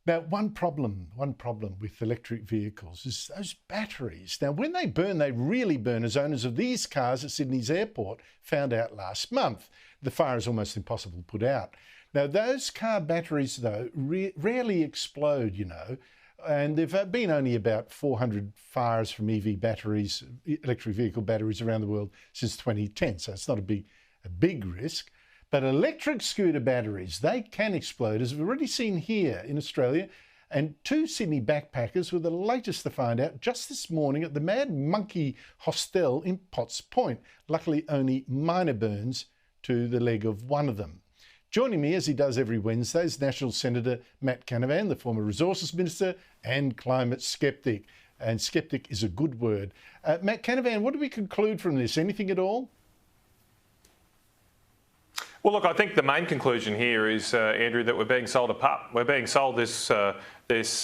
Now, one problem with electric vehicles is those batteries. Now, when they burn, they really burn, as owners of these cars at Sydney's airport found out last month. The fire is almost impossible to put out. Now, those car batteries, though, rarely explode, and there have been only about 400 fires from EV batteries, electric vehicle batteries around the world since 2010, so it's not a big risk. But electric scooter batteries, they can explode, as we've already seen here in Australia. And two Sydney backpackers were the latest to find out just this morning at the Mad Monkey Hostel in Potts Point. Luckily, only minor burns to the leg of one of them. Joining me, as he does every Wednesday, is National Senator Matt Canavan, the former Resources Minister and climate skeptic. And skeptic is a good word. Matt Canavan, what do we conclude from this? Anything at all? Well, look, I think the main conclusion here is, Andrew, that we're being sold a pup. We're being sold this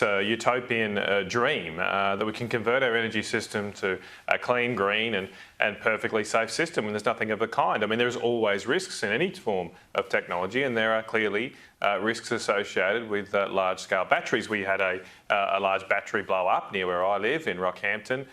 utopian dream that we can convert our energy system to a clean, green and perfectly safe system, and there's nothing of the kind. I mean, there's always risks in any form of technology, and there are clearly risks associated with large-scale batteries. We had a large battery blow up near where I live in Rockhampton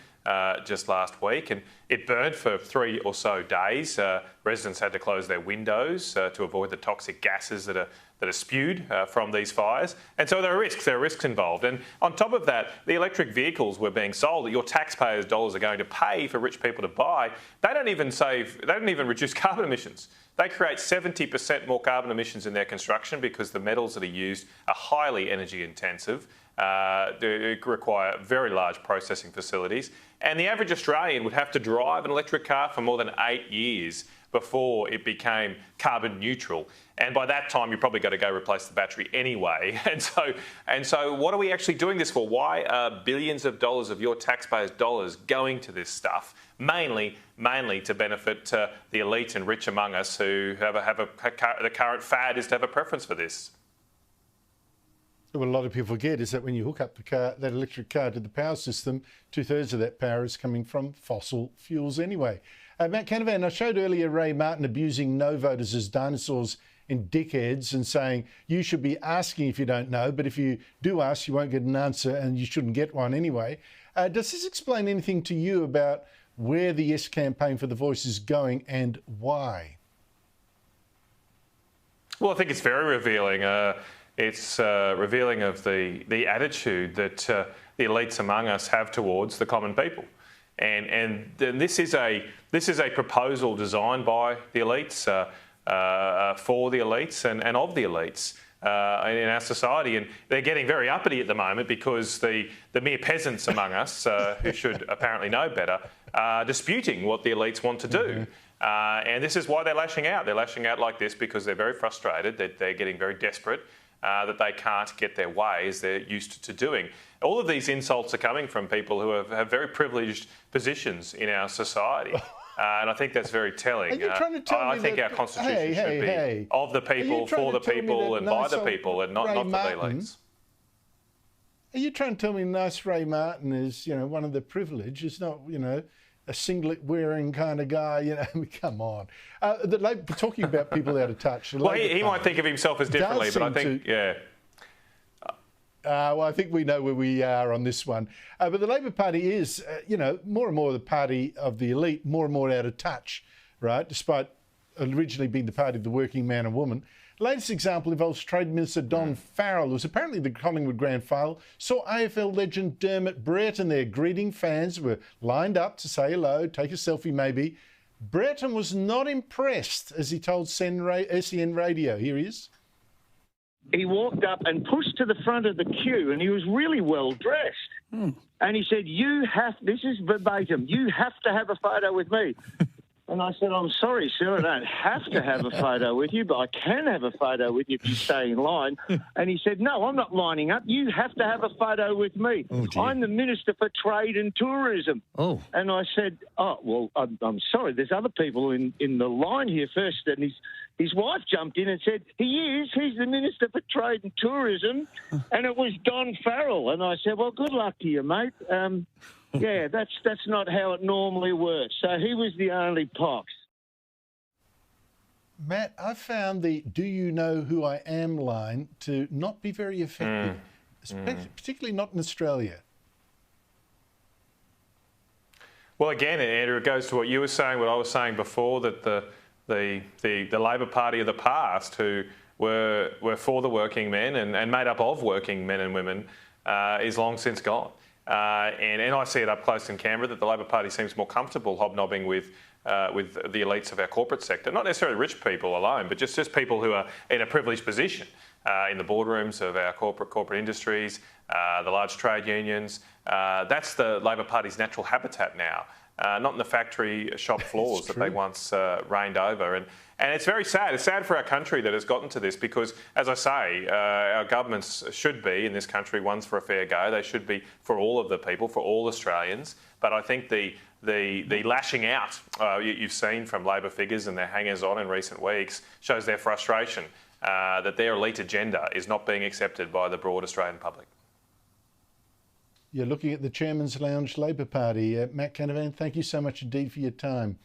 just last week, and it burned for 3 or so days. Residents had to close their windows to avoid the toxic gases that are spewed from these fires. And so there are risks involved. And on top of that, the electric vehicles were being sold that your taxpayers' dollars are going to pay for rich people to buy. They don't even reduce carbon emissions. They create 70% more carbon emissions in their construction because the metals that are used are highly energy intensive. They require very large processing facilities. And the average Australian would have to drive an electric car for more than 8 years before it became carbon neutral. And by that time, you've probably got to go replace the battery anyway. And so what are we actually doing this for? Why are billions of dollars of your taxpayers' dollars going to this stuff? Mainly to benefit the elite and rich among us who the current fad is to have a preference for this. What a lot of people forget is that when you hook up that electric car to the power system, 2/3 of that power is coming from fossil fuels anyway. Matt Canavan, I showed earlier Ray Martin abusing no voters as dinosaurs and dickheads and saying you should be asking if you don't know, but if you do ask, you won't get an answer and you shouldn't get one anyway. Does this explain anything to you about where the Yes campaign for the Voice is going and why? Well, I think it's very revealing. It's revealing of the attitude that the elites among us have towards the common people, and this is a proposal designed by the elites for the elites and of the elites in our society, and they're getting very uppity at the moment because the mere peasants among us who should apparently know better are disputing what the elites want to do. And this is why they're lashing out. They're lashing out like this because they're very frustrated, that they're getting very desperate, that they can't get their way as they're used to doing. All of these insults are coming from people who have very privileged positions in our society. And I think that's very telling. I think our constitution should be of the people, for the people and by the people, and not for the elites. Are you trying to tell me nice Ray Martin is, one of the privileged? Is not, a singlet-wearing kind of guy, come on. Talking about people out of touch. Well, he might think of himself as differently, but I think, well, I think we know where we are on this one. But the Labor Party is, more and more the party of the elite, more and more out of touch, right? Despite originally being the party of the working man and woman. Latest example involves Trade Minister Don Farrell, who's apparently the Collingwood grand final, saw AFL legend Dermott Brereton there greeting fans who were lined up to say hello, take a selfie maybe. Brereton was not impressed, as he told SEN Radio. Here he is. He walked up and pushed to the front of the queue, and he was really well dressed. And he said, this is verbatim, you have to have a photo with me. And I said, I'm sorry, sir, I don't have to have a photo with you, but I can have a photo with you if you stay in line. And he said, no, I'm not lining up. You have to have a photo with me. I'm the Minister for Trade and Tourism. And I said, well, I'm sorry, there's other people in the line here first. And his wife jumped in and said, he's the Minister for Trade and Tourism. And it was Don Farrell. And I said, well, good luck to you, mate. Yeah, that's not how it normally works. So he was the only pox. Matt, I found the "Do you know who I am" line to not be very effective. particularly not in Australia. Well, again, Andrew, it goes to what you were saying, what I was saying before, that the Labor Party of the past, who were for the working men and made up of working men and women, is long since gone. And I see it up close in Canberra that the Labor Party seems more comfortable hobnobbing with the elites of our corporate sector, not necessarily rich people alone, but just people who are in a privileged position in the boardrooms of our corporate industries, the large trade unions. That's the Labor Party's natural habitat now, not in the factory shop floors that they once reigned over. And it's very sad. It's sad for our country that it's gotten to this because, as I say, our governments should be in this country ones for a fair go. They should be for all of the people, for all Australians. But I think the lashing out you've seen from Labor figures and their hangers-on in recent weeks shows their frustration that their elite agenda is not being accepted by the broad Australian public. You're looking at the Chairman's Lounge Labor Party. Matt Canavan, thank you so much indeed for your time.